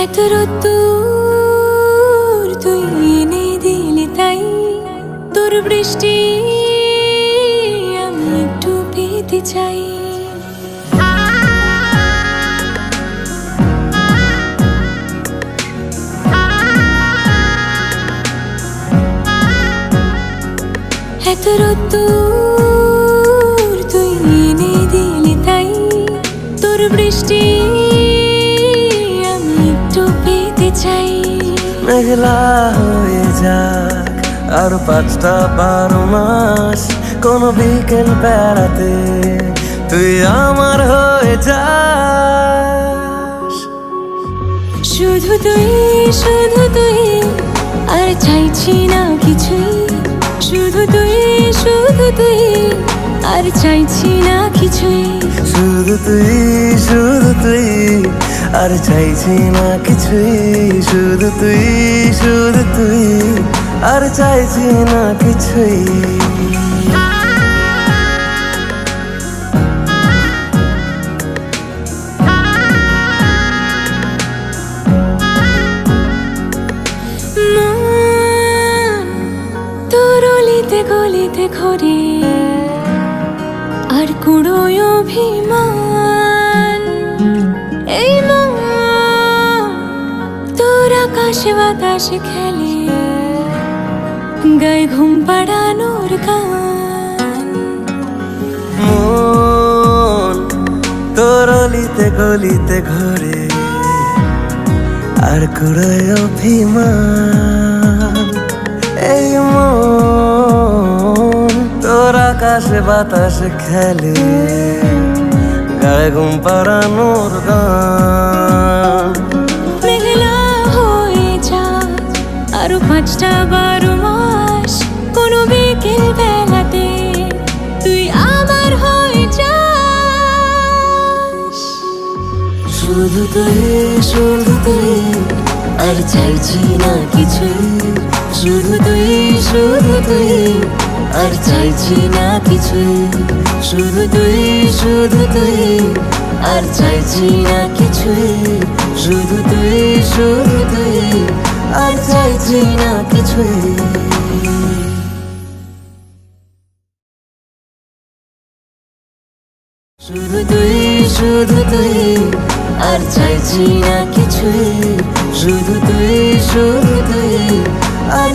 এত রোদ্দুর তুই এনে দিলি তাই তোর বৃষ্টি আমি একটু পেতে চাই। এত রোদ্দুর তুই এনে দিলি তাই তোর বৃষ্টি আমি একটু পেতে চাই। মেঘলা হয়ে যাক আর 5টা 12 মাস, কোনো বিকেল বেড়াতে তুই আমার হয়ে যাস। শুধু তুই আর চাইছি না কিছুই, শুধু তুই আর চাইছি না কিছুই, শুধু তুই আর চাইছি না কিছুই, শুধু তুই আর চাইছি না কিছুই। তোর অলিতে গলিতে ঘরে আর কুড়োয় অভিমান, এই মন তোর আকাশে বাতাসে খেলে গায়ে ঘুম পাড়ানোর গান। মন তোর অলিতে গলিতে ঘরে আর কুড়োয় অভিমান, এই মন তোর আকাশে বাতাসে খেলে গায়ে ঘুম পাড়ানোর গান। মেঘলা হয়ে যাক আরো 5টা 12 মাস, কোনো বিকেল বেলাতে তুই আমার হয়ে যাস। শুধু তুই আর চাইছি না কিছুই, শুধু তুই আর চাইছি না কিছুই, শুধু তুই আর চাইছি না কিছুই, শুধু তুই আর চাইছি না কিছুই। শুধু তুই আর চাইছি না কিছুই, শুধু তুই আর